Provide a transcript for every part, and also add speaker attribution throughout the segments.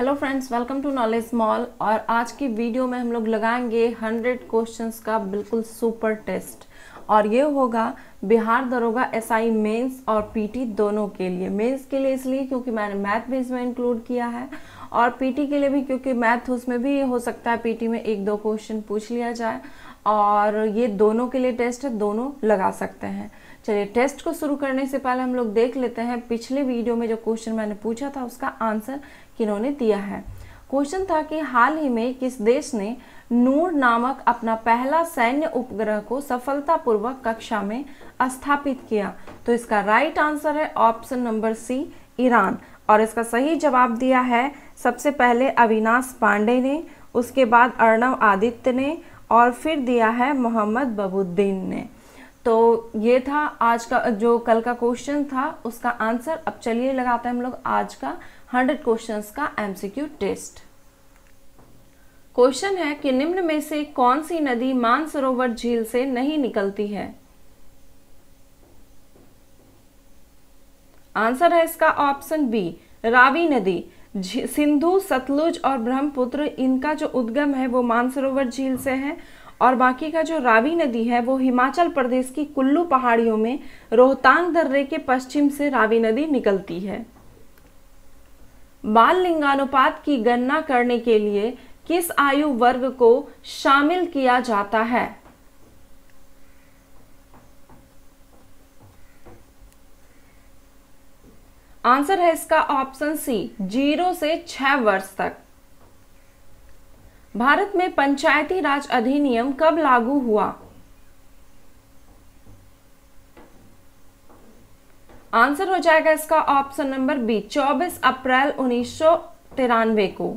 Speaker 1: Hello friends, welcome to knowledge mall. और आज की वीडियो में हम लोग लगाएंगे 100 क्वेश्चंस का बिल्कुल सुपर टेस्ट। और ये होगा बिहार दरोगा एसआई मेंस और पीटी दोनों के लिए। मेंस के लिए इसलिए क्योंकि मैंने मैथ भी इसमें इंक्लूड किया है, और पीटी के लिए भी क्योंकि मैथ उसमें भी हो सकता है पीटी में एक दो क्वेश्चन पूछ लिया जाए। और ये दोनों के लिए टेस्ट है, दोनों लगा सकते हैं। चलिए, टेस्ट को शुरू करने से पहले हम लोग देख लेते हैं पिछले वीडियो में जो क्वेश्चन मैंने पूछा था उसका आंसर किन्होंने दिया है। क्वेश्चन था कि हाल ही में किस देश ने नूर नामक अपना पहला सैन्य उपग्रह को सफलतापूर्वक कक्षा में स्थापित किया। तो इसका राइट आंसर है ऑप्शन नंबर सी, ईरान। और इसका सही जवाब दिया है सबसे पहले अविनाश पांडे ने, उसके बाद अर्णव आदित्य ने, और फिर दिया है मोहम्मद बबुद्दीन ने। तो ये था आज का जो कल का क्वेश्चन था उसका आंसर। अब चलिए लगाते हैं हम लोग आज का 100 क्वेश्चंस का एमसीक्यू टेस्ट। क्वेश्चन है कि निम्न में से कौन सी नदी मानसरोवर झील से नहीं निकलती है। आंसर है इसका ऑप्शन बी, रावी नदी। सिंधु, सतलुज और ब्रह्मपुत्र, इनका जो उद्गम है वो मानसरोवर झील से है। और बाकी का जो रावी नदी है वो हिमाचल प्रदेश की कुल्लू पहाड़ियों में रोहतांग दर्रे के पश्चिम से रावी नदी निकलती है। बाल लिंगानुपात की गणना करने के लिए किस आयु वर्ग को शामिल किया जाता है। आंसर है इसका ऑप्शन सी, 0 से 6 वर्ष तक। भारत में पंचायती राज अधिनियम कब लागू हुआ। आंसर हो जाएगा इसका ऑप्शन नंबर बी, 24 अप्रैल 1993 को।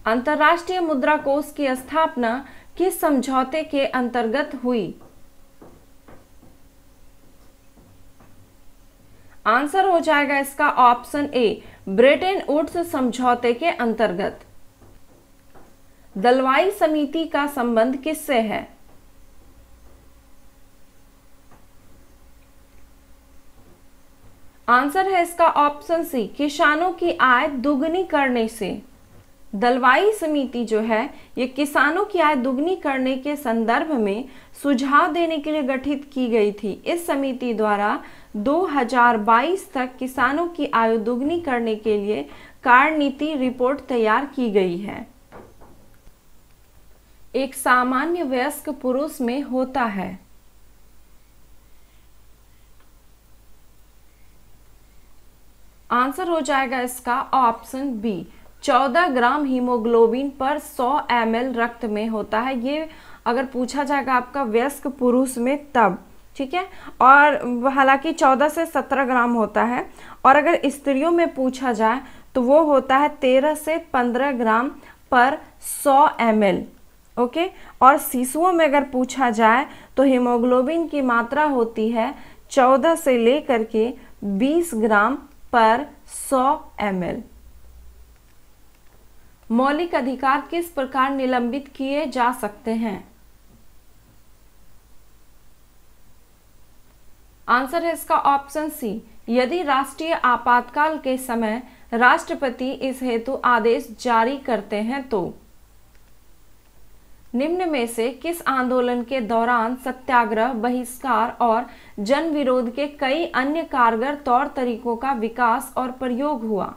Speaker 1: अंतर्राष्ट्रीय मुद्रा कोष की स्थापना किस समझौते के अंतर्गत हुई। आंसर हो जाएगा इसका ऑप्शन ए, ब्रेटन वुड्स समझौते के अंतर्गत। दलवाई समिति का संबंध किससे है। आंसर है इसका ऑप्शन सी, किसानों की आय दुगनी करने से। दलवाई समिति जो है ये किसानों की आय दुगनी करने के संदर्भ में सुझाव देने के लिए गठित की गई थी। इस समिति द्वारा 2022 तक किसानों की आयु दुगनी करने के लिए कार्यनीति रिपोर्ट तैयार की गई है। एक सामान्य वयस्क पुरुष में होता है। आंसर हो जाएगा इसका ऑप्शन बी, 14 ग्राम हीमोग्लोबिन पर 100 ml रक्त में होता है। ये अगर पूछा जाएगा आपका वयस्क पुरुष में तब, ठीक है। और हालांकि 14 से 17 ग्राम होता है। और अगर स्त्रियों में पूछा जाए तो वो होता है 13 से 15 ग्राम पर 100 ml। ओके। और शिशुओं में अगर पूछा जाए तो हीमोग्लोबिन की मात्रा होती है 14 से लेकर के 20 ग्राम पर 100 ml। मौलिक अधिकार किस प्रकार निलंबित किए जा सकते हैं। आंसर है इसका ऑप्शन सी, यदि राष्ट्रीय आपातकाल के समय राष्ट्रपति इस हेतु आदेश जारी करते हैं तो। निम्न में से किस आंदोलन के दौरान सत्याग्रह, बहिष्कार और जन विरोध के कई अन्य कारगर तौर तरीकों का विकास और प्रयोग हुआ।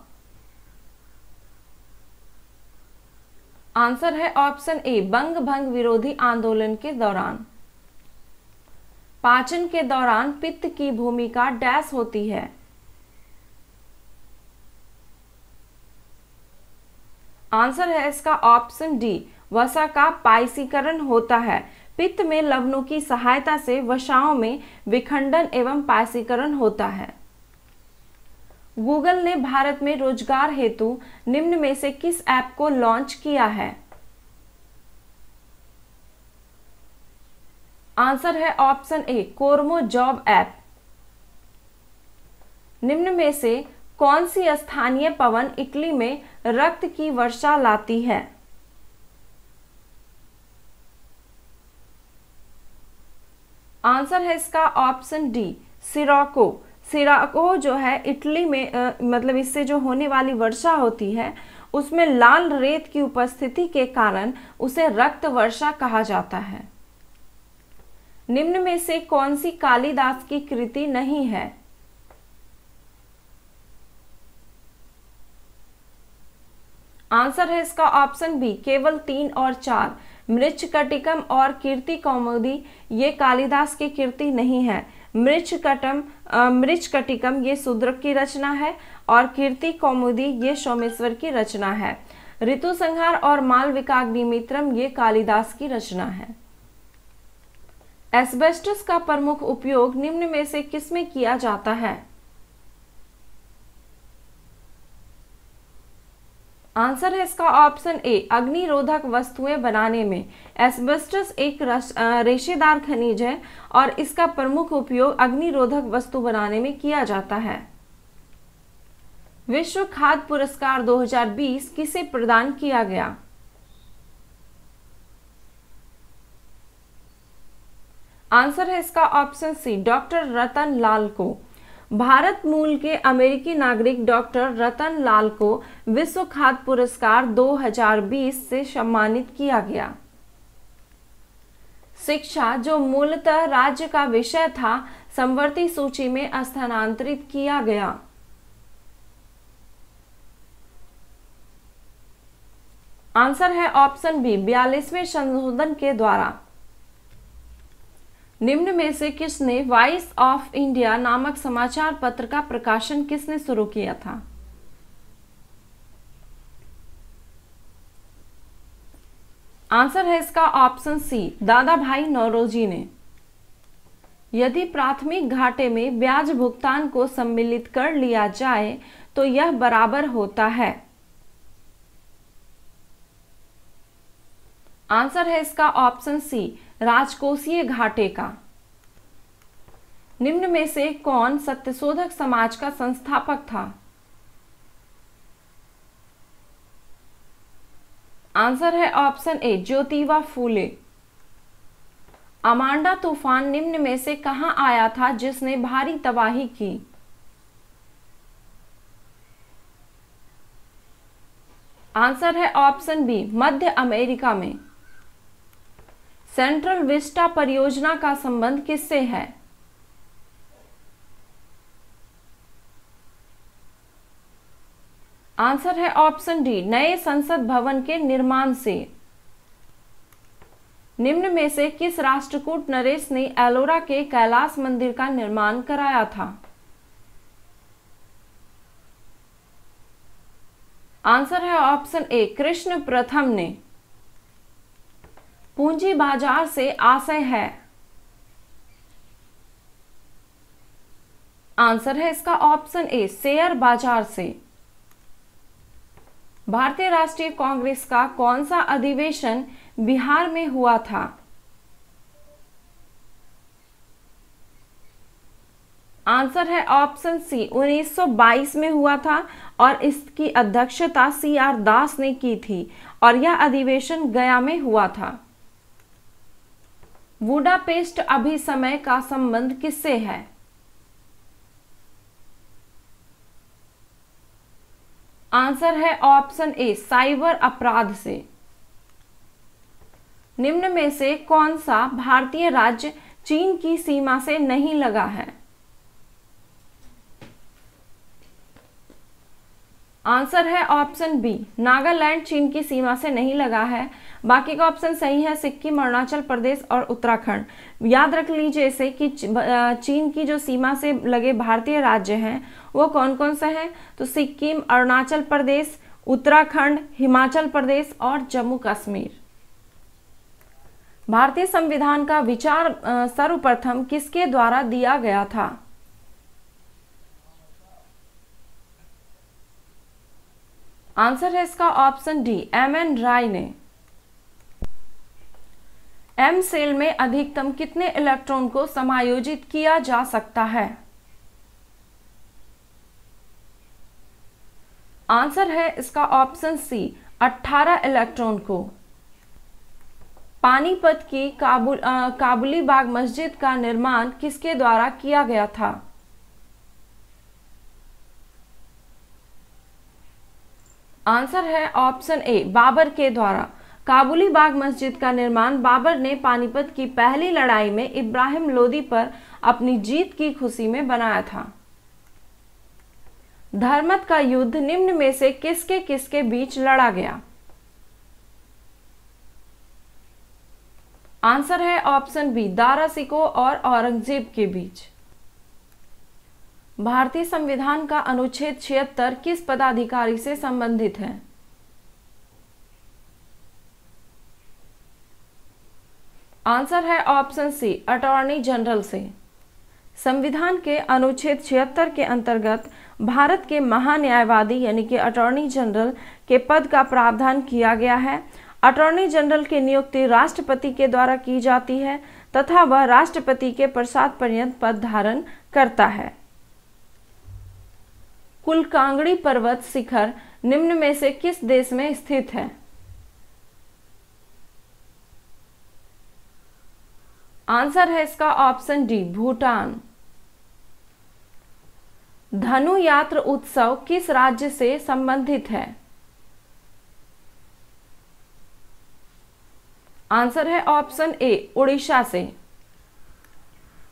Speaker 1: आंसर है ऑप्शन ए, बंग भंग विरोधी आंदोलन के दौरान। पाचन के दौरान पित्त की भूमिका डैश होती है। आंसर है इसका ऑप्शन डी, वसा का पायसीकरण होता है। पित्त में लवणों की सहायता से वसाओं में विखंडन एवं पायसीकरण होता है। गूगल ने भारत में रोजगार हेतु निम्न में से किस ऐप को लॉन्च किया है। आंसर है ऑप्शन ए, कोरमो जॉब ऐप। निम्न में से कौन सी स्थानीय पवन इटली में रक्त की वर्षा लाती है। आंसर है इसका ऑप्शन डी, सिरोको। सिराको जो है इटली में मतलब इससे जो होने वाली वर्षा होती है उसमें लाल रेत की उपस्थिति के कारण उसे रक्त वर्षा कहा जाता है। निम्न में से कौन सी कालिदास की कृति नहीं है? आंसर है इसका ऑप्शन बी केवल 3 और 4। मृच्छकटिकम और कीर्ति कौमुदी ये कालिदास की कृति नहीं है। मृच्छकटिकम ये शूद्रक की रचना है और कीर्ति कौमुदी ये सोमेश्वर की रचना है। ऋतु संहार और मालविकाग्निमित्रम ये कालिदास की रचना है। एस्बेस्टस का प्रमुख उपयोग निम्न में से किसमें किया जाता है? आंसर है इसका ऑप्शन ए अग्निरोधक वस्तुएं बनाने में। एस्बेस्टस एक रेशेदार खनिज है और इसका प्रमुख उपयोग अग्निरोधक वस्तु बनाने में किया जाता है। विश्व खाद्य पुरस्कार 2020 किसे प्रदान किया गया? आंसर है इसका ऑप्शन सी डॉक्टर रतन लाल को। भारत मूल के अमेरिकी नागरिक डॉक्टर रतन लाल को विश्व खाद्य पुरस्कार 2020 से सम्मानित किया गया। शिक्षा जो मूलतः राज्य का विषय था समवर्ती सूची में स्थानांतरित किया गया। आंसर है ऑप्शन बी 42वें संशोधन के द्वारा। निम्न में से किसने वॉइस ऑफ इंडिया नामक समाचार पत्र का प्रकाशन किसने शुरू किया था? आंसर है इसका ऑप्शन सी दादा भाई नौरोजी ने। यदि प्राथमिक घाटे में ब्याज भुगतान को सम्मिलित कर लिया जाए तो यह बराबर होता है। आंसर है इसका ऑप्शन सी राजकोषीय घाटे का। निम्न में से कौन सत्यशोधक समाज का संस्थापक था? आंसर है option A Jyotiba Phule. Amanda तूफान निम्न में से कहां आया था जिसने भारी तबाही की? आंसर है ऑप्शन बी मध्य अमेरिका में। सेंट्रल विस्टा परियोजना का संबंध किससे है? आंसर है ऑप्शन डी नए संसद भवन के निर्माण से। निम्न में से किस राष्ट्रकूट नरेश ने एलोरा के कैलाश मंदिर का निर्माण कराया था? आंसर है ऑप्शन ए कृष्ण प्रथम ने। पूंजी बाजार से आशय है। आंसर है इसका ऑप्शन ए शेयर बाजार से। भारतीय राष्ट्रीय कांग्रेस का कौन सा अधिवेशन बिहार में हुआ था? आंसर है ऑप्शन सी 1922 में हुआ था और इसकी अध्यक्षता CR दास ने की थी और यह अधिवेशन गया में हुआ था। बुडापेस्ट अभिसमय का संबंध किससे है? आंसर है ऑप्शन ए साइबर अपराध से। निम्न में से कौन सा भारतीय राज्य चीन की सीमा से नहीं लगा है? आंसर है ऑप्शन बी नागालैंड चीन की सीमा से नहीं लगा है। बाकी का ऑप्शन सही है सिक्किम, अरुणाचल प्रदेश और उत्तराखंड। याद रख लीजिए इसे कि चीन की जो सीमा से लगे भारतीय राज्य हैं वो कौन कौन से हैं? तो सिक्किम, अरुणाचल प्रदेश, उत्तराखंड, हिमाचल प्रदेश और जम्मू कश्मीर। भारतीय संविधान का विचार सर्वप्रथम किसके द्वारा दिया गया था? आंसर है इसका ऑप्शन डी MN राय ने। M सेल में अधिकतम कितने इलेक्ट्रॉन को समायोजित किया जा सकता है? आंसर है इसका ऑप्शन सी 18 इलेक्ट्रॉन को। पानीपत की काबुली बाग मस्जिद का निर्माण किसके द्वारा किया गया था? आंसर है ऑप्शन ए, बाबर के द्वारा। काबुली बाग मस्जिद का निर्माण बाबर ने पानीपत की पहली लड़ाई में इब्राहिम लोदी पर अपनी जीत की खुशी में बनाया था। धर्मत का युद्ध निम्न में से किसके किसके बीच लड़ा गया? आंसर है ऑप्शन बी, दारा सिकोह और औरंगजेब के बीच। भारतीय संविधान का अनुच्छेद 76 किस पदाधिकारी से संबंधित है? आंसर है ऑप्शन सी, अटॉर्नी जनरल से। संविधान के अनुच्छेद 76 के अंतर्गत भारत के महान्यायवादी यानी कि अटॉर्नी जनरल के पद का प्रावधान किया गया है। अटॉर्नी जनरल की नियुक्ति राष्ट्रपति के द्वारा की जाती है तथा वह राष्ट्रपति के प्रसाद पर्यंत पद धारण करता है। कुलकांगड़ी पर्वत शिखर निम्न में से किस देश में स्थित है? आंसर है इसका ऑप्शन डी, भूटान। धनु यात्रा उत्सव किस राज्य से संबंधित है? आंसर है ऑप्शन ए, उड़ीसा से।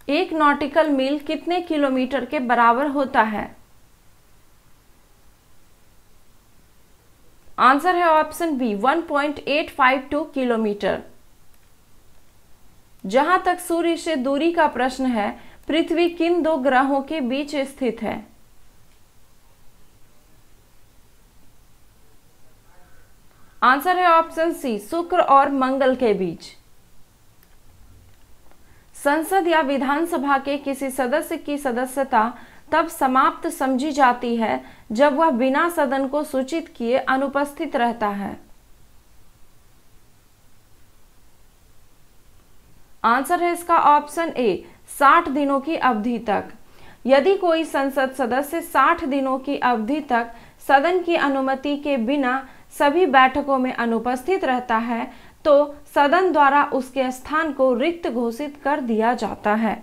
Speaker 1: एक नॉटिकल मील कितने किलोमीटर के बराबर होता है? आंसर है ऑप्शन बी, 1.852 किलोमीटर। जहां तक सूर्य से दूरी का प्रश्न है, पृथ्वी किन दो ग्रहों के बीच स्थित है? आंसर है ऑप्शन सी, शुक्र और मंगल के बीच। संसद या विधानसभा के किसी सदस्य की सदस्यता तब समाप्त समझी जाती है जब वह बिना सदन को सूचित किए अनुपस्थित रहता है। आंसर है इसका ऑप्शन ए, 60 दिनों की अवधि तक। यदि कोई संसद सदस्य 60 दिनों की अवधि तक सदन की अनुमति के बिना सभी बैठकों में अनुपस्थित रहता है तो सदन द्वारा उसके स्थान को रिक्त घोषित कर दिया जाता है।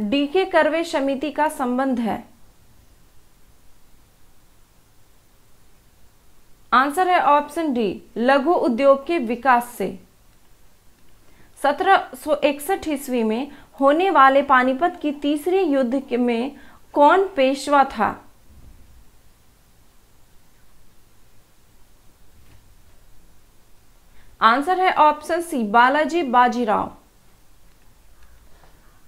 Speaker 1: डीके कर्वे समिति का संबंध है? आंसर है ऑप्शन डी, लघु उद्योग के विकास से। 1761 ईस्वी में होने वाले पानीपत की तीसरे युद्ध में कौन पेशवा था? आंसर है ऑप्शन सी, बालाजी बाजीराव।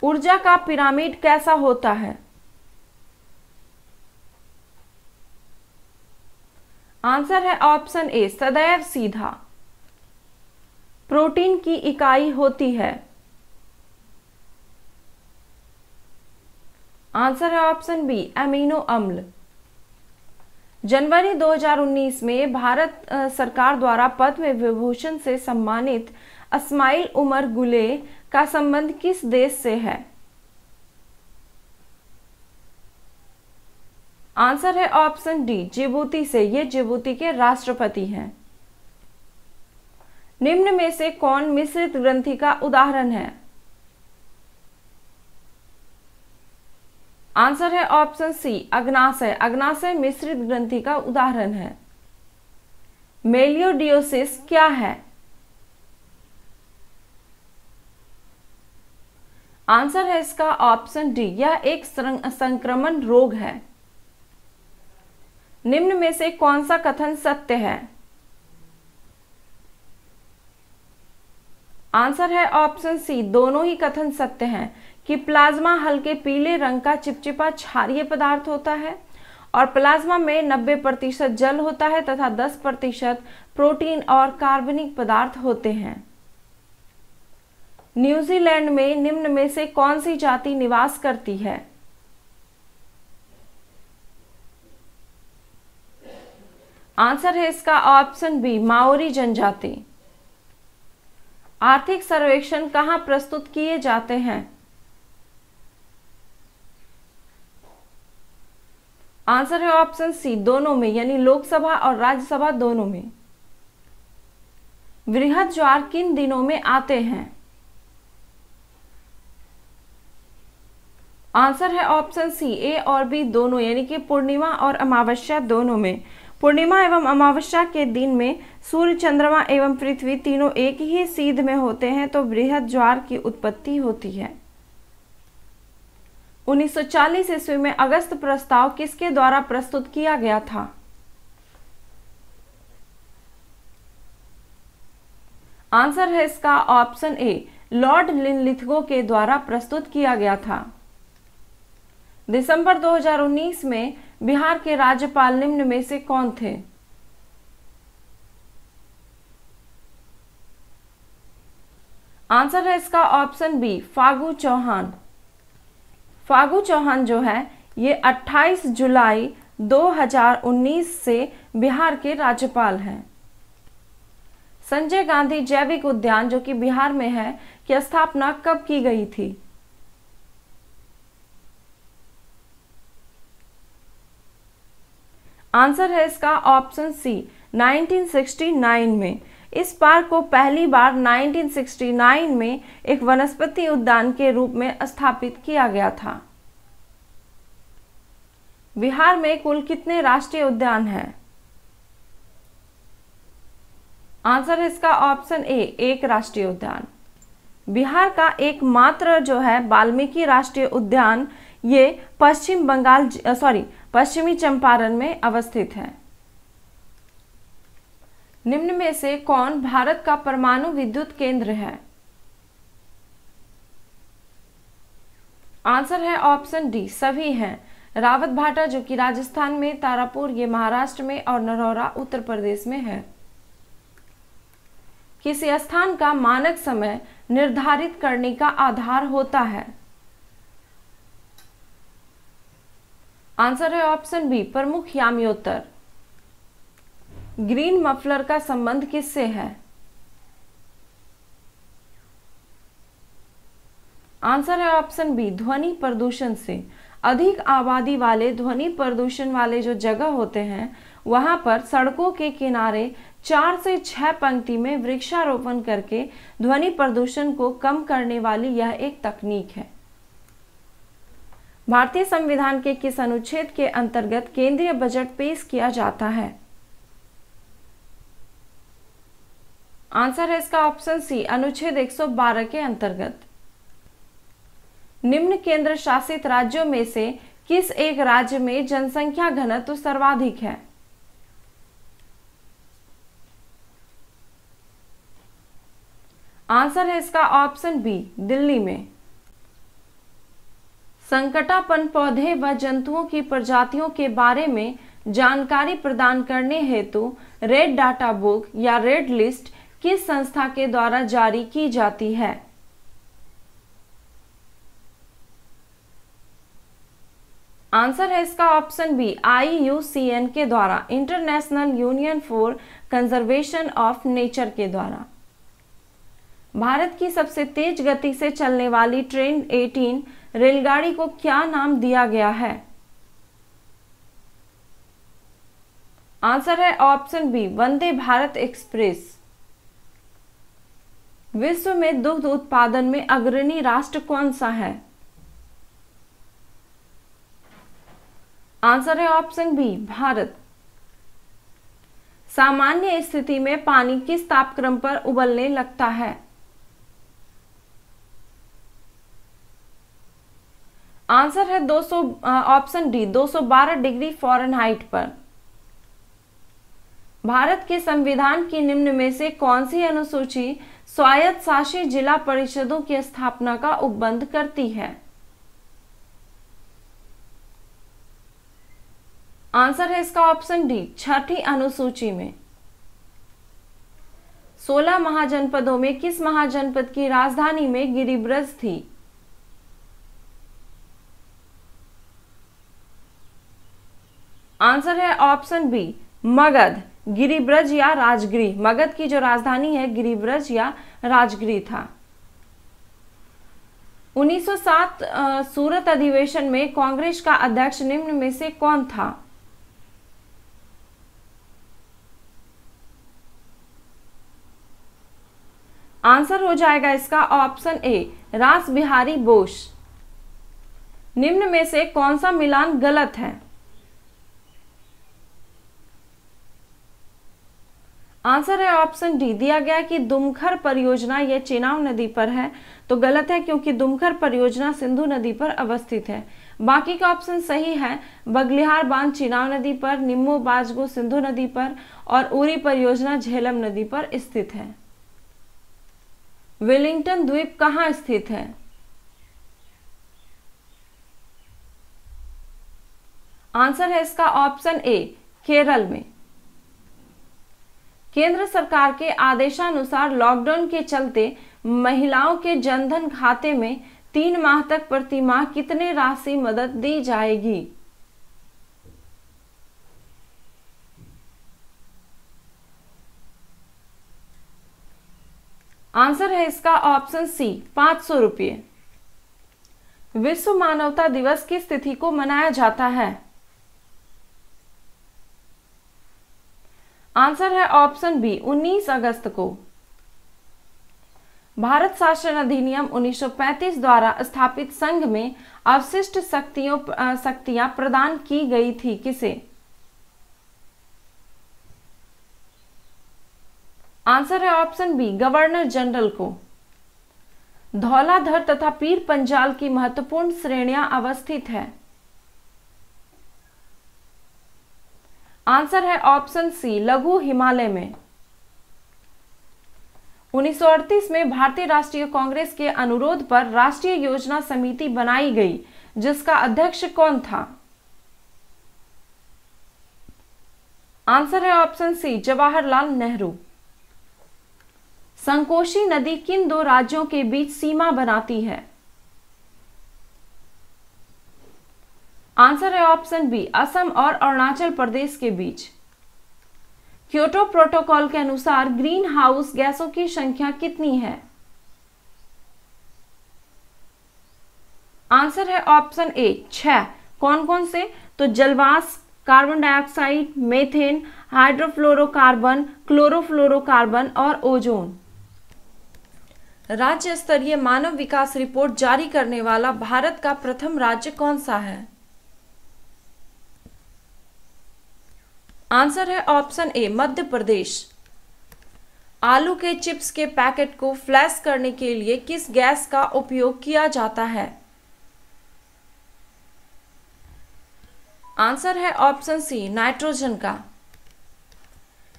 Speaker 1: ऊर्जा का पिरामिड कैसा होता है? आंसर है ऑप्शन ए, सदैव सीधा। प्रोटीन की इकाई होती है? आंसर है ऑप्शन बी, अमीनो अम्ल। जनवरी 2019 में भारत सरकार द्वारा पद्म विभूषण से सम्मानित इस्माइल उमर गुले का संबंध किस देश से है? आंसर है ऑप्शन डी, जिबूती से। ये जिबूती के राष्ट्रपति हैं। निम्न में से कौन मिश्रित ग्रंथि का उदाहरण है? आंसर है ऑप्शन सी, अग्नाशय। अग्नाशय मिश्रित ग्रंथि का उदाहरण है। मेलियोडियोसिस क्या है? आंसर है इसका ऑप्शन डी, यह एक संक्रमण रोग है। निम्न में से कौन सा कथन सत्य है? आंसर है ऑप्शन सी, दोनों ही कथन सत्य हैं कि प्लाज्मा हल्के पीले रंग का चिपचिपा क्षारीय पदार्थ होता है और प्लाज्मा में 90% जल होता है तथा 10% प्रोटीन और कार्बनिक पदार्थ होते हैं। न्यूजीलैंड में निम्न में से कौन सी जाति निवास करती है? आंसर है इसका ऑप्शन बी, माओरी जनजाति। आर्थिक सर्वेक्षण कहां प्रस्तुत किए जाते हैं? आंसर है ऑप्शन सी, दोनों में, यानी लोकसभा और राज्यसभा दोनों में। वृहद ज्वार किन दिनों में आते हैं? आंसर है ऑप्शन सी, ए और बी दोनों, यानी कि पूर्णिमा और अमावस्या दोनों में। पूर्णिमा एवं अमावस्या के दिन में सूर्य, चंद्रमा एवं पृथ्वी तीनों एक ही सीध में होते हैं तो बृहद ज्वार की उत्पत्ति होती है। 1940 ईस्वी में अगस्त प्रस्ताव किसके द्वारा प्रस्तुत किया गया था? आंसर है इसका ऑप्शन ए, लॉर्ड लिनलिथगो के द्वारा प्रस्तुत किया गया था। दिसंबर 2019 में बिहार के राज्यपाल निम्न में से कौन थे? आंसर है इसका ऑप्शन बी, फागू चौहान। फागू चौहान जो है ये 28 जुलाई 2019 से बिहार के राज्यपाल हैं। संजय गांधी जैविक उद्यान जो कि बिहार में है की स्थापना कब की गई थी? आंसर है इसका ऑप्शन सी, 1969 में। इस पार्क को पहली बार 1969 में एक वनस्पति उद्यान के रूप में स्थापित किया गया था। बिहार में कुल कितने राष्ट्रीय उद्यान हैं? आंसर है इसका ऑप्शन ए, एक राष्ट्रीय उद्यान। बिहार का एकमात्र जो है वाल्मीकि राष्ट्रीय उद्यान ये पश्चिमी चंपारण में अवस्थित है। निम्न में से कौन भारत का परमाणु विद्युत केंद्र है? आंसर है ऑप्शन डी, सभी हैं। रावत भाटा जो कि राजस्थान में, तारापुर ये महाराष्ट्र में और नरौरा उत्तर प्रदेश में है। किसी स्थान का मानक समय निर्धारित करने का आधार होता है? आंसर है ऑप्शन बी, प्रमुख यामियोत्तर। ग्रीन मफलर का संबंध किससे है? आंसर है ऑप्शन बी, ध्वनि प्रदूषण से। अधिक आबादी वाले ध्वनि प्रदूषण वाले जो जगह होते हैं वहां पर सड़कों के किनारे 4 से 6 पंक्ति में वृक्षारोपण करके ध्वनि प्रदूषण को कम करने वाली यह एक तकनीक है। भारतीय संविधान के किस अनुच्छेद के अंतर्गत केंद्रीय बजट पेश किया जाता है? आंसर है इसका ऑप्शन सी, अनुच्छेद 112 के अंतर्गत। निम्न केंद्र शासित राज्यों में से किस एक राज्य में जनसंख्या घनत्व सर्वाधिक है? आंसर है इसका ऑप्शन बी, दिल्ली में। संकटापन्न पौधे व जंतुओं की प्रजातियों के बारे में जानकारी प्रदान करने हेतु रेड डाटा बुक या रेड लिस्ट किस संस्था के द्वारा जारी की जाती है? आंसर है इसका ऑप्शन बी, IUCN के द्वारा, international union for conservation of nature के द्वारा। भारत की सबसे तेज गति से चलने वाली ट्रेन 18 रेलगाड़ी को क्या नाम दिया गया है? आंसर है option B, Vande Bharat express. विश्व में दुग्ध उत्पादन में अग्रणी राष्ट्र कौन सा है? आंसर है ऑप्शन बी, भारत। सामान्य स्थिति में पानी किस तापक्रम पर उबलने लगता है? आंसर है ऑप्शन डी, 212 डिग्री फ़ारेनहाइट पर। भारत के संविधान की निम्न में से कौन सी अनुसूची स्वायत्त शासी जिला परिषदों की स्थापना का उपबंध करती है? आंसर है इसका ऑप्शन डी, 6ठी अनुसूची में। 16 महाजनपदों में किस महाजनपद की राजधानी में गिरिब्रज थी? आंसर है ऑप्शन बी, मगध, गिरिब्रज या राजगृह। मगध की जो राजधानी है गिरिब्रज या राजगृह था। 1907 सूरत अधिवेशन में कांग्रेस का अध्यक्ष निम्न में से कौन था? आंसर हो जाएगा इसका ऑप्शन ए, रास बिहारी बोस। निम्न में से कौन सा मिलान गलत है? आंसर है ऑप्शन डी। दिया गया कि दुमखर परियोजना यह चेनाब नदी पर है, तो गलत है क्योंकि दुमखर परियोजना सिंधु नदी पर अवस्थित है। बाकी का ऑप्शन सही है। बगलिहार बांध चेनाब नदी पर, निम्मू बाजगो सिंधु नदी पर और उरी परियोजना झेलम नदी पर स्थित है। वेलिंगटन द्वीप कहाँ स्थित है? आंसर है इसका ऑप्शन ए, केरल में। केंद्र सरकार के आदेशानुसार लॉकडाउन के चलते महिलाओं के जनधन खाते में 3 माह तक प्रति माह कितने राशि मदद दी जाएगी? आंसर है इसका ऑप्शन सी, 500 रुपये। विश्व मानवता दिवस किस तिथि को मनाया जाता है? आंसर है ऑप्शन बी, 19 अगस्त को। भारत शासन अधिनियम 1935 द्वारा स्थापित संघ में अवशिष्ट शक्तियां प्रदान की गई थी किसे? आंसर है ऑप्शन बी, गवर्नर जनरल को। धौलाधर तथा पीर पंजाल की महत्वपूर्ण श्रेणियां अवस्थित है। आंसर है ऑप्शन सी, लघु हिमालय में। 1938 में भारतीय राष्ट्रीय कांग्रेस के अनुरोध पर राष्ट्रीय योजना समिति बनाई गई, जिसका अध्यक्ष कौन था? आंसर है ऑप्शन सी, जवाहरलाल नेहरू। संकोशी नदी किन 2 राज्यों के बीच सीमा बनाती है? आंसर है ऑप्शन बी, असम और अरुणाचल प्रदेश के बीच। क्योटो प्रोटोकॉल के अनुसार ग्रीन हाउस गैसों की संख्या कितनी है? आंसर है ऑप्शन ए, 6। कौन कौन से? तो जलवाष्प, carbon dioxide, methane, hydrofluorocarbon, chlorofluorocarbon और ओजोन। राज्य स्तरीय मानव विकास रिपोर्ट जारी करने वाला भारत का प्रथम राज्य कौन सा है? आंसर है ऑप्शन ए, मध्य प्रदेश। आलू के चिप्स के पैकेट को फ्लैश करने के लिए किस गैस का उपयोग किया जाता है? आंसर है ऑप्शन सी, नाइट्रोजन का।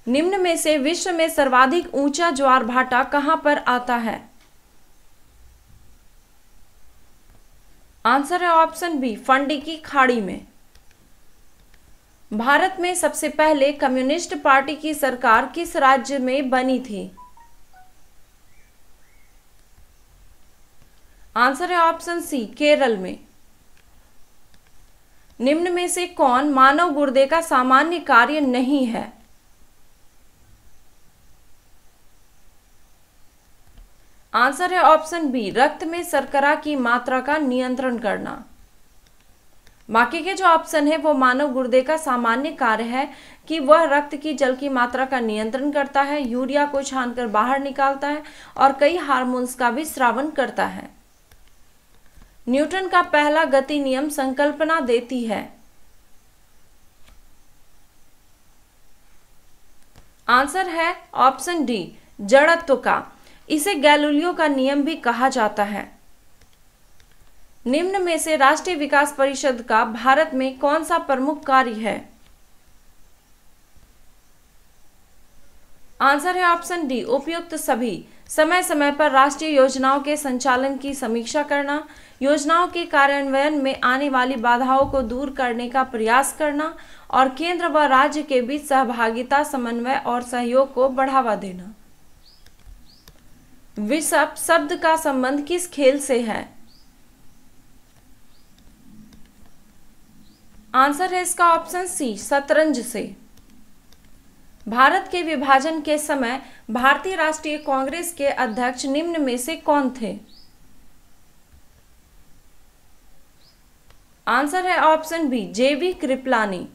Speaker 1: निम्न में से विश्व में सर्वाधिक ऊंचा ज्वार भाटा कहां पर आता है? आंसर है ऑप्शन बी, फंडी की खाड़ी में। भारत में सबसे पहले कम्युनिस्ट पार्टी की सरकार किस राज्य में बनी थी? आंसर है ऑप्शन सी, केरल में। निम्न में से कौन मानव गुर्दे का सामान्य कार्य नहीं है? आंसर है ऑप्शन बी, रक्त में शर्करा की मात्रा का नियंत्रण करना। बाकी के जो ऑप्शन है वो मानव गुर्दे का सामान्य कार्य है कि वह रक्त की जल की मात्रा का नियंत्रण करता है, यूरिया को छानकर बाहर निकालता है और कई हार्मोन्स का भी स्रावन करता है। न्यूटन का पहला गति नियम संकल्पना देती है। आंसर है ऑप्शन डी, जड़त्व का। इसे गैलीलियो का नियम भी कहा जाता है। निम्न में से राष्ट्रीय विकास परिषद का भारत में कौन सा प्रमुख कार्य है? आंसर है ऑप्शन डी, उपयुक्त सभी। समय समय पर राष्ट्रीय योजनाओं के संचालन की समीक्षा करना, योजनाओं के कार्यान्वयन में आने वाली बाधाओं को दूर करने का प्रयास करना और केंद्र व राज्य के बीच सहभागिता, समन्वय और सहयोग को बढ़ावा देना। विश्व शब्द का संबंध किस खेल से है? आंसर है इसका ऑप्शन सी, शतरंज से। भारत के विभाजन के समय भारतीय राष्ट्रीय कांग्रेस के अध्यक्ष निम्न में से कौन थे? आंसर है ऑप्शन बी, जेबी कृपलानी।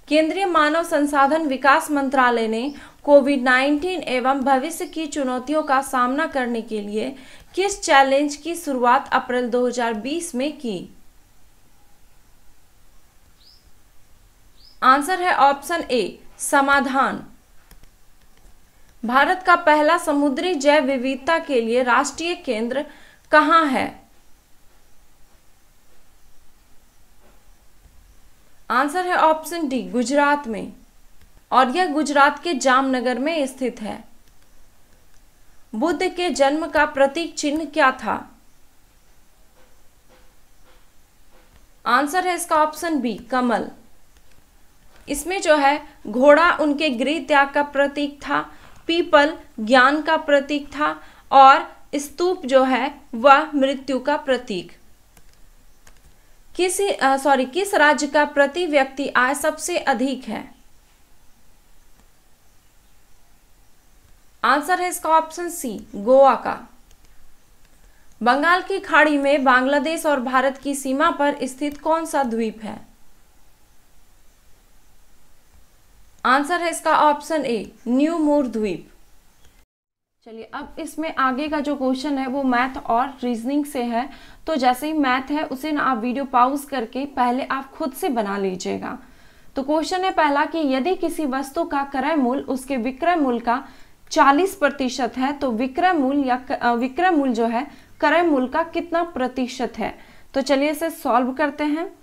Speaker 1: केंद्रीय मानव संसाधन विकास मंत्रालय ने कोविड-19 एवं भविष्य की चुनौतियों का सामना करने के लिए किस चैलेंज की शुरुआत अप्रैल 2020 में की? आंसर है ऑप्शन ए, समाधान। भारत का पहला समुद्री जैव विविधता के लिए राष्ट्रीय केंद्र कहाँ है? आंसर है ऑप्शन डी, गुजरात में, और यह गुजरात के जामनगर में स्थित है। बुद्ध के जन्म का प्रतीक चिन्ह क्या था? आंसर है इसका ऑप्शन बी, कमल। इसमें जो है घोड़ा उनके गृह त्याग का प्रतीक था, पीपल ज्ञान का प्रतीक था, और स्तूप जो है वह मृत्यु का प्रतीक। किस राज्य का प्रति व्यक्ति आय सबसे अधिक है? आंसर है इसका ऑप्शन सी, गोवा का। बंगाल की खाड़ी में बांग्लादेश और भारत की सीमा पर स्थित कौन सा द्वीप है? आंसर है इसका ऑप्शन ए, न्यू मूर द्वीप। चलिए अब इसमें आगे का जो क्वेश्चन है वो मैथ और रीजनिंग से है। तो जैसे ही मैथ है उसे ना आप वीडियो पॉज करके पहले आप खुद से बना लीजिएगा। तो क्वेश्चन है पहला कि यदि किसी वस्तु का क्रय मूल्य उसके विक्रय मूल्य का 40% है तो विक्रय मूल्य जो है क्रय मूल्य का कितना प्रतिशत है? तो चलिए इसे सॉल्व करते हैं।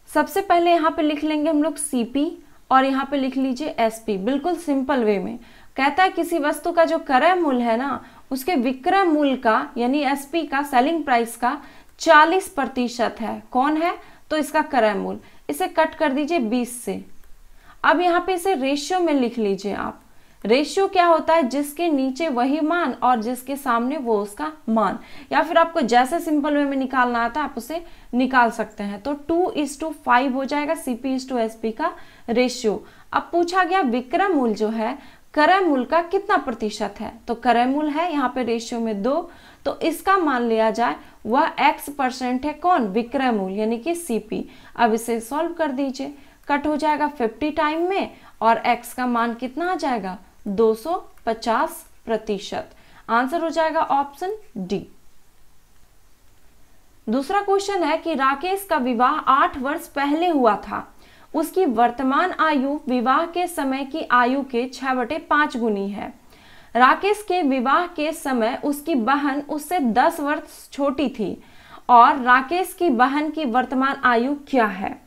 Speaker 1: सबसे पहले यहाँ पे लिख लेंगे हम लोग CP और यहाँ पे लिख लीजिए SP, बिल्कुल सिंपल वे में। कहता है किसी वस्तु का जो क्रय मूल्य है ना उसके विक्रय मूल्य का यानी SP का, सेलिंग प्राइस का 40% है। कौन है? तो इसका क्रय मूल्य। इसे कट कर दीजिए 20 से। अब यहाँ पे इसे रेशियो में लिख लीजिए आप। रेशियो क्या होता है? जिसके नीचे वही मान और जिसके सामने वो उसका मान, या फिर आपको जैसे सिंपल वे में निकालना आता है आप उसे निकाल सकते हैं। तो 2:5 हो जाएगा CP/SP का रेशियो। अब पूछा गया विक्रय मूल्य जो है क्रय मूल्य का कितना प्रतिशत है? तो क्रय मूल्य है यहाँ पे रेशियो में 2, तो इसका मान लिया जाए वह X% है। कौन? विक्रय मूल्य यानी कि CP। अब इसे सॉल्व कर दीजिए, कट हो जाएगा 50 टाइम में और X का मान कितना आ जाएगा? 250%। आंसर हो जाएगा ऑप्शन डी। दूसरा क्वेश्चन है कि राकेश का विवाह 8 वर्ष पहले हुआ था। उसकी वर्तमान आयु विवाह के समय की आयु के 6/5 गुनी है। राकेश के विवाह के समय उसकी बहन उससे 10 वर्ष छोटी थी और राकेश की बहन की वर्तमान आयु क्या है?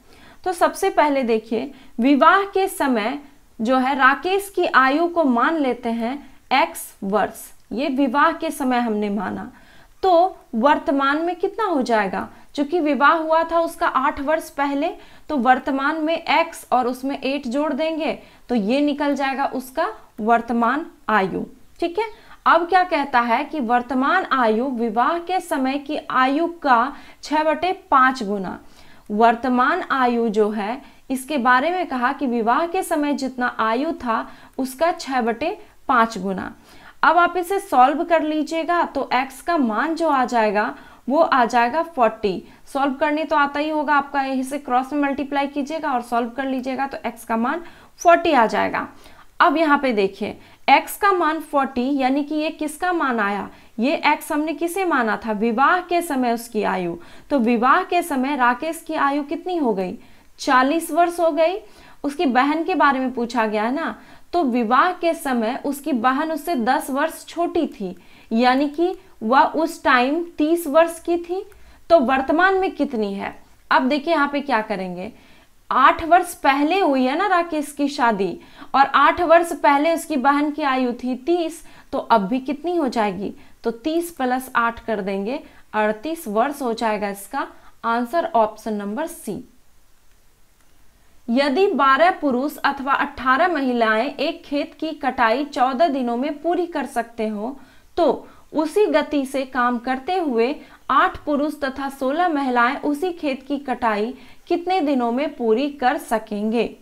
Speaker 1: तो सबसे पहले देखिए विवाह के समय जो है राकेश की आयु को मान लेते हैं X वर्ष। ये विवाह के समय हमने माना, तो वर्तमान में कितना हो जाएगा? चूंकि विवाह हुआ था उसका 8 वर्ष पहले, तो वर्तमान में X और उसमें 8 जोड़ देंगे तो ये निकल जाएगा उसका वर्तमान आयु। ठीक है। अब क्या कहता है कि वर्तमान आयु विवाह के समय की आयु का 6/5 गुना। वर्तमान आयु जो है इसके बारे में कहा कि विवाह के समय जितना आयु था उसका 6/5 गुना। अब आप इसे सॉल्व कर लीजिएगा तो x का मान जो आ जाएगा वो आ जाएगा 40। सॉल्व करने तो आता ही होगा आपका, यही से क्रॉस में मल्टीप्लाई कीजिएगा और सॉल्व कर लीजिएगा तो x का मान 40 आ जाएगा। अब यहाँ पे देखिए x का मान 40 यानी कि ये किसका मान आया? ये x हमने किसे माना था? विवाह के समय उसकी आयु। तो विवाह के समय राकेश की आयु कितनी हो गई? 40 वर्ष हो गई। उसकी बहन के बारे में पूछा गया है ना, तो विवाह के समय उसकी बहन उससे 10 वर्ष छोटी थी यानी कि वह उस टाइम 30 वर्ष की थी। तो वर्तमान में कितनी है? अब देखिए यहाँ पे क्या करेंगे, 8 वर्ष पहले हुई है ना राकेश की शादी और 8 वर्ष पहले उसकी बहन की आयु थी 30, तो अब भी कितनी हो जाएगी? तो 30 + 8 कर देंगे, 38 वर्ष हो जाएगा इसका आंसर ऑप्शन नंबर सी। यदि 12 पुरुष अथवा 18 महिलाएं एक खेत की कटाई 14 दिनों में पूरी कर सकते हो तो उसी गति से काम करते हुए 8 पुरुष तथा 16 महिलाएं उसी खेत की कटाई कितने दिनों में पूरी कर सकेंगे?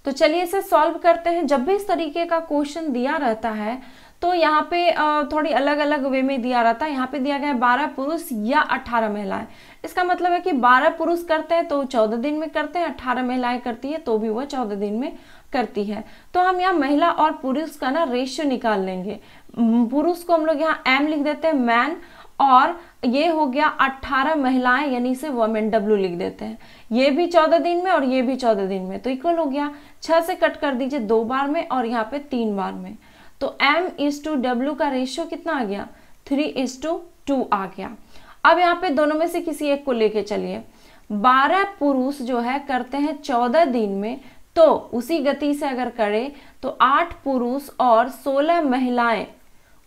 Speaker 1: तो चलिए इसे सॉल्व करते हैं। जब भी इस तरीके का क्वेश्चन दिया रहता है तो यहाँ पे थोड़ी अलग अलग वे में दिया रहता है। यहाँ पे दिया गया है 12 पुरुष या 18 महिलाएं। इसका मतलब है कि 12 पुरुष करते हैं तो 14 दिन में करते हैं, 18 महिलाएं करती है तो भी वह 14 दिन में करती है। तो हम यहाँ महिला और पुरुष का ना रेशियो निकाल लेंगे। पुरुष को हम लोग यहाँ एम लिख देते हैं, मैन, और ये हो गया 18 महिलाएं यानी से वुमेन, डब्ल्यू लिख देते हैं। ये भी 14 दिन में और ये भी 14 दिन में, तो इक्वल हो गया। 6 से कट कर दीजिए 2 बार में और यहाँ पे 3 बार में, तो m/w का रेशियो कितना आ गया, 3:2 आ गया। अब यहाँ पे दोनों में से किसी एक को लेके चलिए। 12 पुरुष जो है करते हैं 14 दिन में, तो उसी गति से अगर करें तो 8 पुरुष और 16 महिलाएं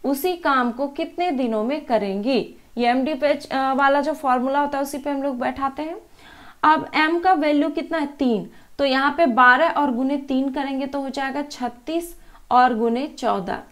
Speaker 1: उसी काम को कितने दिनों में करेंगी। ये MD वाला जो फॉर्मूला होता है उसी पे हम लोग बैठाते हैं। अब m का वैल्यू कितना है, 3, तो यहाँ पे 12 और गुने 3 करेंगे तो हो जाएगा 36 और गुने 14।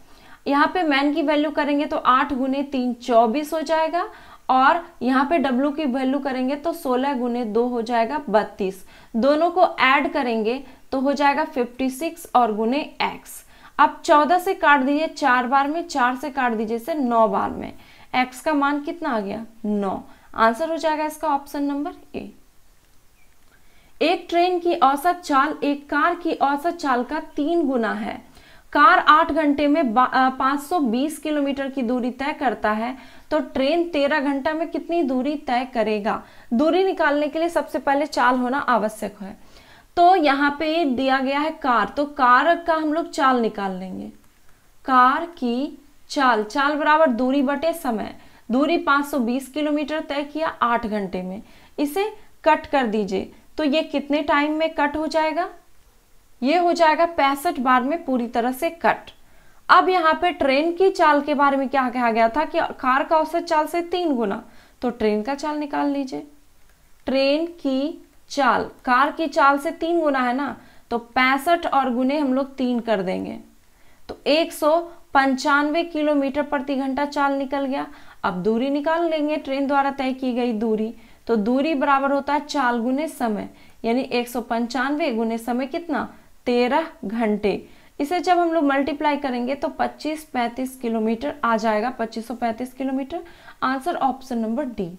Speaker 1: यहाँ पे मैन की वैल्यू करेंगे तो 8 गुने 3 24 हो जाएगा, और यहाँ पे W की वैल्यू करेंगे तो 16 गुने 2 हो जाएगा 32। दोनों को ऐड करेंगे तो हो जाएगा 56 और गुने x। अब 14 से काट दीजिए 4 बार में, 4 से काट दीजिए से 9 बार में, x का मान कितना आ गया, 9। आंसर हो जाएगा इसका ऑप्शन नंबर ए। एक ट्रेन की औसत चाल एक कार की औसत चाल का 3 गुना है। कार 8 घंटे में 520 किलोमीटर की दूरी तय करता है, तो ट्रेन 13 घंटा में कितनी दूरी तय करेगा। दूरी निकालने के लिए सबसे पहले चाल होना आवश्यक है। तो यहाँ पे दिया गया है कार, तो कार का हम लोग चाल निकाल लेंगे। कार की चाल, चाल बराबर दूरी बटे समय। दूरी 520 किलोमीटर तय किया 8 घंटे में, इसे कट कर दीजिए तो ये कितने टाइम में कट हो जाएगा, ये हो जाएगा 65 बार में पूरी तरह से कट। अब यहाँ पे ट्रेन की चाल के बारे में क्या कहा गया था कि कार का औसत चाल से 3 गुना, तो ट्रेन का चाल निकाल लीजिए। ट्रेन की चाल कार की चाल से 3 गुना है ना, तो 65 और गुने हम लोग 3 कर देंगे तो 195 किलोमीटर प्रति घंटा चाल निकल गया। अब दूरी निकाल लेंगे, ट्रेन द्वारा तय की गई दूरी, तो दूरी बराबर होता है चाल गुने समय, यानी 195 गुने समय कितना, 13 घंटे। इसे जब हम लोग मल्टीप्लाई करेंगे तो 2535 किलोमीटर आ जाएगा, 2535 kilometre. Answer option number D.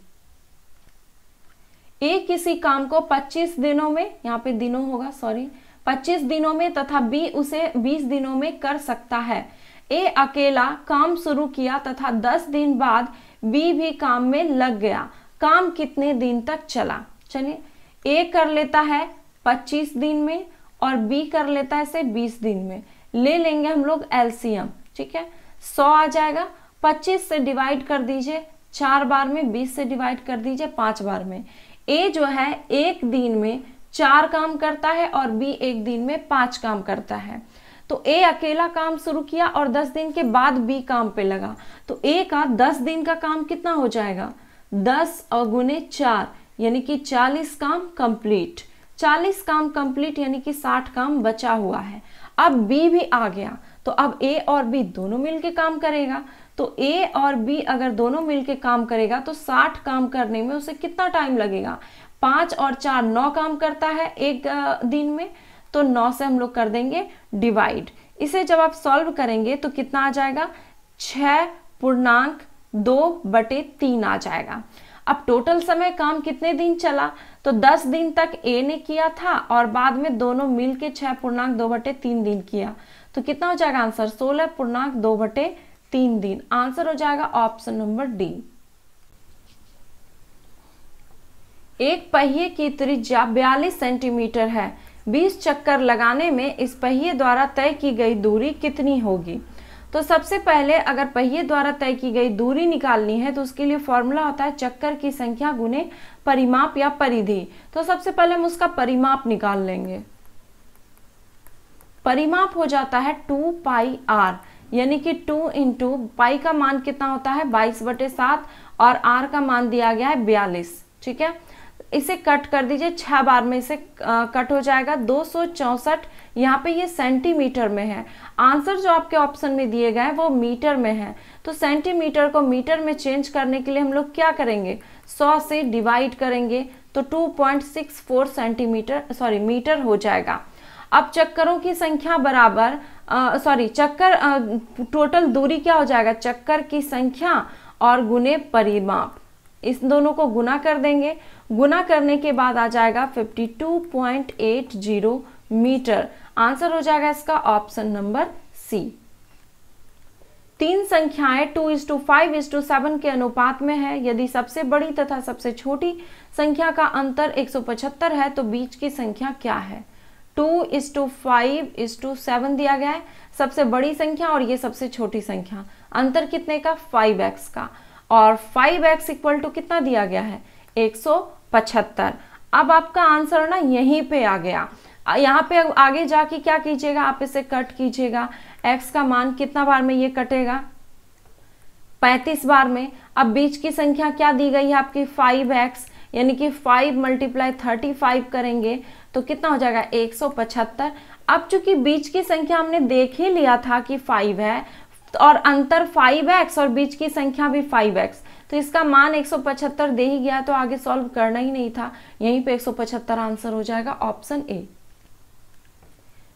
Speaker 1: ए किसी काम को 25 दिनों में, यहाँ पे दिनों होगा, सॉरी, 25 दिनों में तथा बी उसे 20 दिनों में कर सकता है। ए अकेला काम शुरू किया तथा 10 दिन बाद बी भी काम में लग गया। काम कितने दिन तक चला। चलिए, ए कर लेता है 25 दिन में और बी कर लेता है इसे 20 दिन में। ले लेंगे हम लोग एलसीएम, ठीक है, 100 आ जाएगा। 25 से डिवाइड कर दीजिए 4 बार में, 20 से डिवाइड कर दीजिए 5 बार में। ए जो है 1 दिन में 4 काम करता है और बी 1 दिन में 5 काम करता है। तो ए अकेला काम शुरू किया और 10 दिन के बाद बी काम पे लगा, तो ए का 10 दिन का काम कितना हो जाएगा, 10 और गुने 4 यानी कि 40 काम कंप्लीट। 40 काम कंप्लीट यानी कि 60 काम बचा हुआ है। अब बी भी आ गया, तो अब ए और बी दोनों मिलके काम करेगा। तो ए और बी अगर दोनों मिलके काम करेगा तो 60 काम करने में उसे कितना टाइम लगेगा, 5 और 4 9 काम करता है एक दिन में, तो 9 से हम लोग कर देंगे डिवाइड। इसे जब आप सॉल्व करेंगे तो कितना आ जाएगा, 6.2/3 आ जाएगा। अब टोटल समय काम कितने दिन चला, तो 10 दिन तक ए ने किया था और बाद में दोनों मिलके 6.2/3 दिन किया, तो कितना हो जाएगा आंसर, 16.2/3 दिन। आंसर हो जाएगा ऑप्शन नंबर डी। एक पहिए की त्रिज्या 42 सेंटीमीटर है। 20 चक्कर लगाने में इस पहिए द्वारा तय की गई दूरी कितनी होगी। तो सबसे पहले अगर पहिए द्वारा तय की गई दूरी निकालनी है तो उसके लिए फॉर्मूला होता है चक्कर की संख्या गुने परिमाप या परिधि। तो सबसे पहले हम उसका परिमाप निकाल लेंगे। परिमाप हो जाता है 2πr, यानी कि 2 इंटू पाई का मान कितना होता है 22/7 और आर का मान दिया गया है 42, ठीक है। इसे कट कर दीजिए 6 बार में, इसे कट हो जाएगा 264। यहाँ पे ये सेंटीमीटर में है, आंसर जो आपके ऑप्शन में दिए गए वो मीटर में है, तो सेंटीमीटर को मीटर में चेंज करने के लिए हम लोग क्या करेंगे, 100 से डिवाइड करेंगे तो 2.64 मीटर हो जाएगा। अब चक्करों की संख्या बराबर चक्कर, टोटल दूरी क्या हो जाएगा, चक्कर की संख्या और गुने परिमाप, इस दोनों को गुना कर देंगे। गुना करने के बाद आ जाएगा 52.80 मीटर। आंसर हो जाएगा इसका ऑप्शन नंबर सी। तीन संख्याएं 2:5:7 के अनुपात में है। यदि सबसे बड़ी तथा सबसे छोटी संख्या का अंतर 175 है तो बीच की संख्या क्या है। 2:5:7 दिया गया है, सबसे बड़ी संख्या और ये सबसे छोटी संख्या, अंतर कितने का, 5x का, और 5x इक्वल टू कितना दिया गया है, 175। अब आपका आंसर ना यहीं पे आ गया। यहाँ पे आगे जाके क्या कीजिएगा, आप इसे कट कीजिएगा। x का मान कितना बार में ये कटेगा, 35 बार में। अब बीच की संख्या क्या दी गई है आपकी, 5x, यानी कि 5 × 35 करेंगे तो कितना हो जाएगा, 175। अब चूंकि बीच की संख्या हमने देख ही लिया था कि 5 है और अंतर 5x और बीच की संख्या भी 5x, तो इसका मान 175 दे ही गया, तो आगे सॉल्व करना ही नहीं था। यहीं पे 175 आंसर हो जाएगा ऑप्शन ए।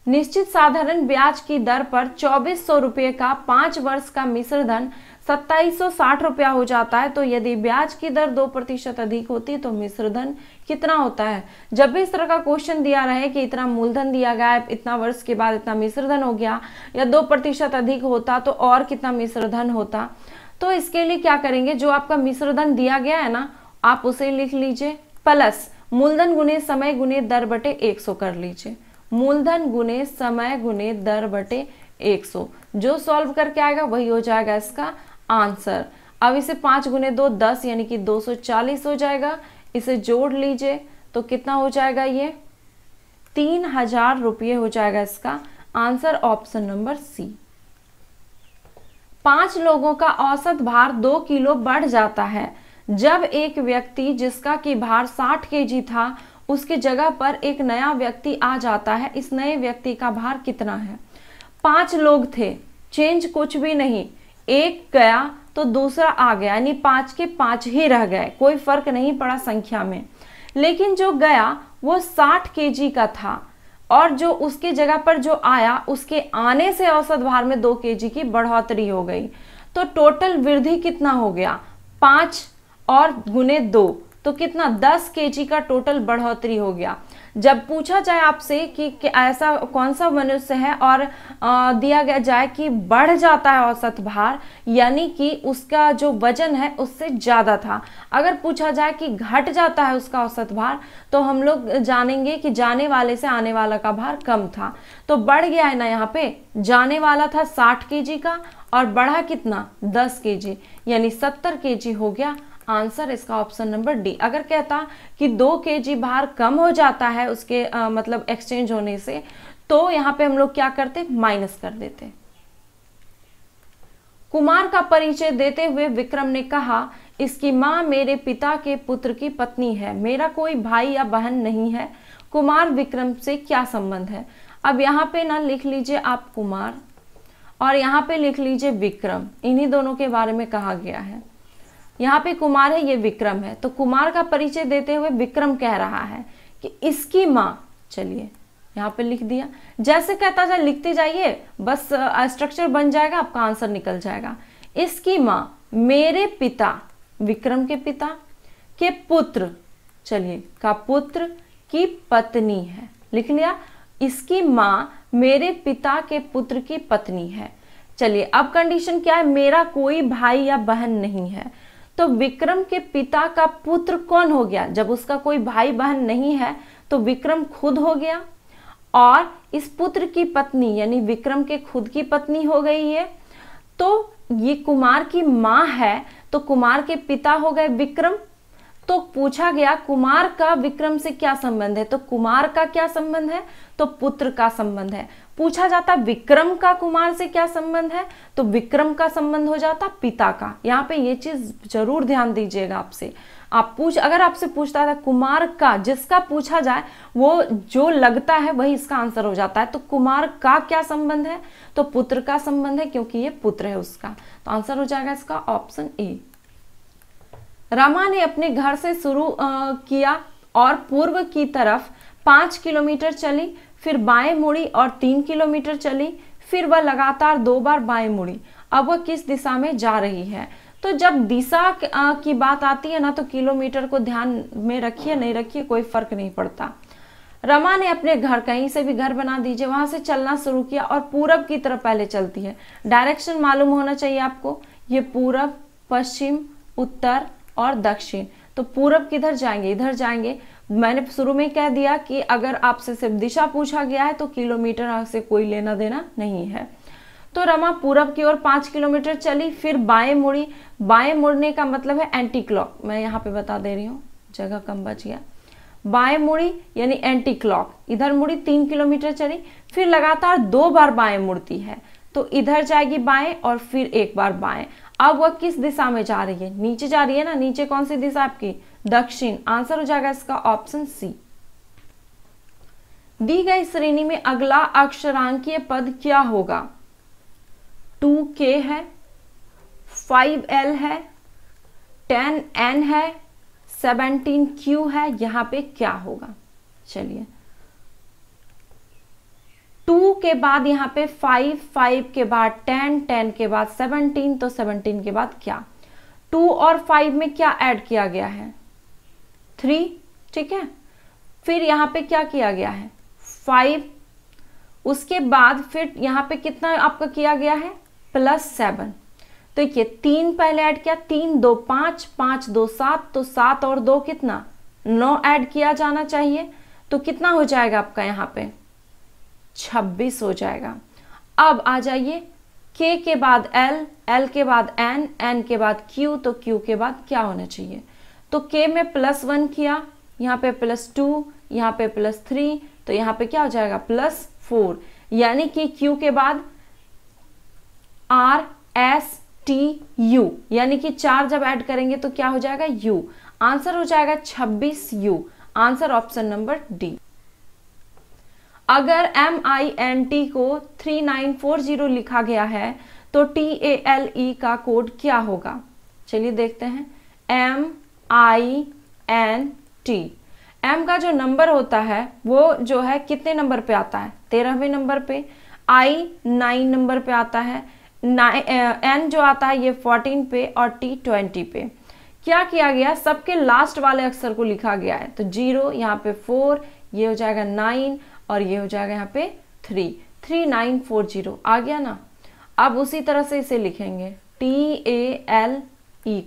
Speaker 1: निश्चित साधारण ब्याज की दर पर 2400 रुपये का 5 वर्ष का मिश्र धन 2760 रुपया हो जाता है, तो यदि ब्याज की दर 2% अधिक होती तो मिश्र धन कितना होता है। जब भी इस तरह का क्वेश्चन दिया रहे कि इतना मूलधन दिया गया है, इतना वर्ष के बाद इतना मिश्र धन हो गया, या 2% अधिक होता तो और कितना मिश्र धन होता, तो इसके लिए क्या करेंगे, जो आपका मिश्र धन दिया गया है ना, आप उसे लिख लीजिए प्लस मूलधन गुने समय गुने दर बटे 100 कर लीजिए। मूलधन गुने समय गुने दर बटे 100, जो सॉल्व करके आएगा वही हो जाएगा इसका आंसर। अब इसे 5 × 2 10 यानी कि 240 हो जाएगा। इसे जोड़ लीजिए तो कितना हो जाएगा, ये 3000 रुपये हो जाएगा इसका आंसर ऑप्शन नंबर सी। 5 लोगों का औसत भार 2 किलो बढ़ जाता है जब एक व्यक्ति जिसका कि भार 60 kg था उसके जगह पर एक नया व्यक्ति आ जाता है। इस नए व्यक्ति का भार कितना है। 5 लोग थे, चेंज कुछ भी नहीं, एक गया तो दूसरा आ गया, यानी 5 के 5 ही रह गए, कोई फर्क नहीं पड़ा संख्या में। लेकिन जो गया वो 60 kg का था और जो उसके जगह पर जो आया उसके आने से औसत भार में 2 kg की बढ़ोतरी हो गई। तो टोटल वृद्धि कितना हो गया, 5 और गुने 2, तो कितना 10 kg का टोटल बढ़ोतरी हो गया। जब पूछा जाए आपसे कि ऐसा कौन सा मनुष्य है और दिया गया जाए कि बढ़ जाता है औसत भार, यानी कि उसका जो वजन है उससे ज़्यादा था। अगर पूछा जाए कि घट जाता है उसका औसत भार, तो हम लोग जानेंगे कि जाने वाले से आने वाला का भार कम था। तो बढ़ गया है ना, यहाँ पे जाने वाला था 60 kg का और बढ़ा कितना 10 kg, यानी 70 kg हो गया। आंसर इसका ऑप्शन नंबर डी। अगर कहता कि 2 kg भार कम हो जाता है उसके मतलब एक्सचेंज होने से, तो यहाँ पे हम लोग क्या करते, माइनस कर देते। कुमार का परिचय देते हुए विक्रम ने कहा, इसकी माँ मेरे पिता के पुत्र की पत्नी है, मेरा कोई भाई या बहन नहीं है। कुमार विक्रम से क्या संबंध है। अब यहाँ पे ना लिख लीजिए आप कुमार और यहाँ पे लिख लीजिए विक्रम, इन्हीं दोनों के बारे में कहा गया है। यहाँ पे कुमार है, ये विक्रम है, तो कुमार का परिचय देते हुए विक्रम कह रहा है कि इसकी माँ, चलिए यहाँ पे लिख दिया, जैसे कहता जाए लिखते जाइए, बस स्ट्रक्चर बन जाएगा, आपका आंसर निकल जाएगा। इसकी माँ मेरे पिता, विक्रम के पिता के पुत्र, चलिए का पुत्र की पत्नी है, लिख लिया। इसकी माँ मेरे पिता के पुत्र की पत्नी है। चलिए अब कंडीशन क्या है, मेरा कोई भाई या बहन नहीं है। तो विक्रम के पिता का पुत्र कौन हो गया, जब उसका कोई भाई बहन नहीं है तो विक्रम खुद हो गया, और इस पुत्र की पत्नी यानी विक्रम के खुद की पत्नी हो गई है। तो ये कुमार की माँ है, तो कुमार के पिता हो गए विक्रम। तो पूछा गया कुमार का विक्रम से क्या संबंध है, तो कुमार का क्या संबंध है, तो पुत्र का संबंध है। पूछा जाता विक्रम का कुमार से क्या संबंध है, तो विक्रम का संबंध हो जाता पिता का। यहाँ पे ये चीज जरूर ध्यान दीजिएगा। आपसे अगर आपसे पूछता था कुमार का, जिसका पूछा जाए वो जो लगता है वही इसका आंसर हो जाता है। तो कुमार का क्या संबंध है, तो पुत्र का संबंध है, क्योंकि ये पुत्र है उसका। तो आंसर हो जाएगा इसका ऑप्शन ए। रमा ने अपने घर से शुरू किया और पूर्व की तरफ 5 किलोमीटर चली, फिर बाएं मुड़ी और 3 किलोमीटर चली, फिर वह लगातार 2 बार बाएं मुड़ी। अब वह किस दिशा में जा रही है? तो जब दिशा की बात आती है ना, तो किलोमीटर को ध्यान में रखिए नहीं रखिए कोई फर्क नहीं पड़ता। रमा ने अपने घर, कहीं से भी घर बना दीजिए, वहां से चलना शुरू किया और पूरब की तरफ पहले चलती है। डायरेक्शन मालूम होना चाहिए आपको, ये पूरब, पश्चिम, उत्तर और दक्षिण। तो पूरब किधर जाएंगे? इधर जाएंगे। मैंने शुरू में कह दिया कि अगर आपसे सिर्फ दिशा पूछा गया है तो किलोमीटर से कोई लेना देना नहीं है। तो रमा पूरब की ओर 5 किलोमीटर चली, फिर बाएं मुड़ी। बाएं मुड़ने का मतलब है एंटी क्लॉक, मैं यहाँ पे बता दे रही हूँ, जगह कम बच गया। बाएं मुड़ी यानी एंटी क्लॉक, इधर मुड़ी 3 किलोमीटर चली, फिर लगातार 2 बार बाएं मुड़ती है। तो इधर जाएगी बाएं और फिर एक बार बाएं। अब वह किस दिशा में जा रही है? नीचे जा रही है ना। नीचे कौन सी दिशा आपकी? दक्षिण। आंसर हो जाएगा इसका ऑप्शन सी। दी गई श्रेणी में अगला अक्षरांकीय पद क्या होगा? 2k है, 5l है, 10n है, 17q है। यहां पे क्या होगा? चलिए, 2 के बाद यहाँ पे 5, 5 के बाद 10, 10 के बाद 17, तो 17 के बाद क्या? 2 और 5 में क्या ऐड किया गया है? 3, ठीक है। फिर यहाँ पे क्या किया गया है? 5। उसके बाद फिर यहाँ पे कितना आपका किया गया है? +7। तो ये 3 पहले ऐड किया, 3 2 5, 5 2 7, तो 7 और 2 कितना? 9 ऐड किया जाना चाहिए। तो कितना हो जाएगा आपका यहाँ पे? 26 हो जाएगा। अब आ जाइए, k के बाद l, l के बाद n, n के बाद q, तो q के बाद क्या होना चाहिए? तो k में +1 किया, यहाँ पे +2, यहाँ पे +3, तो यहाँ पे क्या हो जाएगा? +4। यानी कि q के बाद r s t u, यानी कि 4 जब ऐड करेंगे तो क्या हो जाएगा? u। आंसर हो जाएगा 26u। Answer option number D. अगर MINT को 3940 लिखा गया है तो TALE का कोड क्या होगा? चलिए देखते हैं। MINT, M का जो नंबर होता है वो जो है कितने नंबर पे आता है? 13वें नंबर पे। I 9 नंबर पे आता है। N जो आता है ये 14 पे और T 20 पे। क्या किया गया? सबके लास्ट वाले अक्षर को लिखा गया है। तो 0, यहाँ पे 4, ये हो जाएगा 9 और ये हो जाएगा यहाँ पे 3, 3940 आ गया ना। अब उसी तरह से इसे लिखेंगे, TALE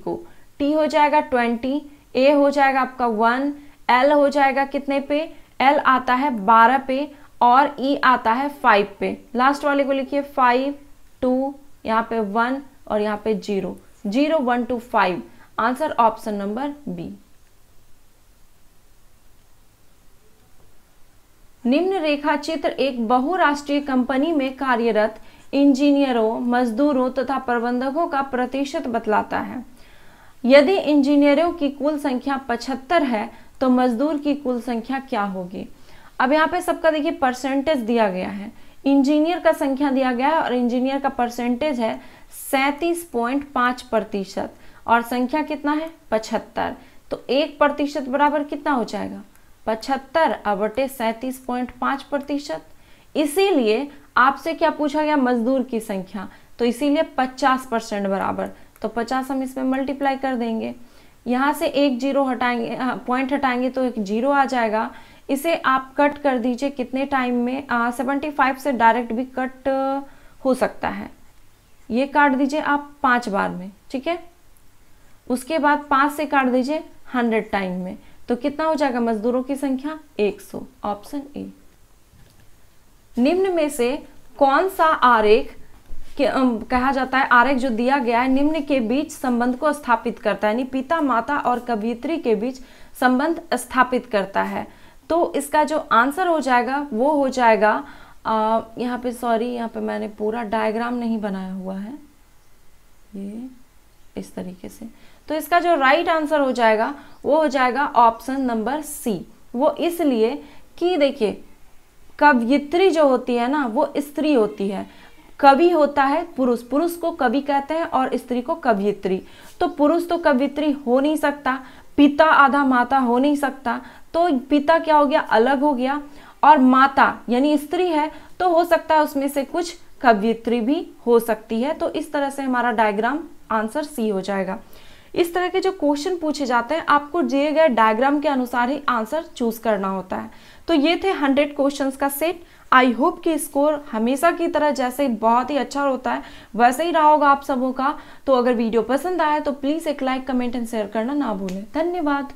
Speaker 1: को। T हो जाएगा 20, A हो जाएगा आपका 1, L हो जाएगा कितने पे? L आता है 12 पे और E आता है 5 पे। लास्ट वाले को लिखिए 5, 2, यहाँ पे 1 और यहाँ पे 0, 0 1 2 5। Answer option number B. निम्न रेखा चित्र एक बहुराष्ट्रीय कंपनी में कार्यरत इंजीनियरों, मजदूरों तथा प्रबंधकों का प्रतिशत बतलाता है। यदि इंजीनियरों की कुल संख्या 75 है तो मजदूर की कुल संख्या क्या होगी? अब यहाँ पे सबका देखिए परसेंटेज दिया गया है। इंजीनियर का संख्या दिया गया है और इंजीनियर का परसेंटेज है 37.5% और संख्या कितना है? 75। तो 1% बराबर कितना हो जाएगा? 75 / 37.5%। इसीलिए आपसे क्या पूछा गया? मजदूर की संख्या, तो इसीलिए 50% बराबर। तो 50 हम इसमें मल्टीप्लाई कर देंगे। यहाँ से एक 0 हटाएंगे, पॉइंट हटाएंगे तो एक 0 आ जाएगा। इसे आप कट कर दीजिए कितने टाइम में? 75 से डायरेक्ट भी कट हो सकता है। ये काट दीजिए आप 5 बार में, ठीक है। उसके बाद 5 से काट दीजिए 100 टाइम में, तो कितना हो जाएगा मजदूरों की संख्या? 100। Option A. निम्न में से कौन सा आरेख कहा जाता है? आरेख जो दिया गया है निम्न के बीच संबंध को स्थापित करता है, यानी पिता, माता और कवयित्री के बीच संबंध स्थापित करता है। तो इसका जो आंसर हो जाएगा वो हो जाएगा, यहाँ पे सॉरी, यहाँ पे मैंने पूरा डायग्राम नहीं बनाया हुआ है, ये इस तरीके से। तो इसका जो राइट आंसर हो जाएगा वो हो जाएगा ऑप्शन नंबर सी। वो इसलिए कि देखिए, कवयित्री जो होती है ना वो स्त्री होती है, कवि होता है पुरुष, पुरुष को कवि कहते हैं और स्त्री को कवयित्री। तो पुरुष तो कवयित्री हो नहीं सकता, पिता आधा माता हो नहीं सकता, तो पिता क्या हो गया? अलग हो गया। और माता यानी स्त्री है तो हो सकता है उसमें से कुछ कवयित्री भी हो सकती है। तो इस तरह से हमारा डायग्राम आंसर सी हो जाएगा। इस तरह के जो क्वेश्चन पूछे जाते हैं आपको दिए गए डायग्राम के अनुसार ही आंसर चूज करना होता है। तो ये थे 100 क्वेश्चंस का सेट। आई होप कि स्कोर हमेशा की तरह जैसे बहुत ही अच्छा होता है वैसे ही रहा होगा आप सबों का। तो अगर वीडियो पसंद आया तो प्लीज़ एक लाइक, कमेंट एंड शेयर करना ना भूलें। धन्यवाद।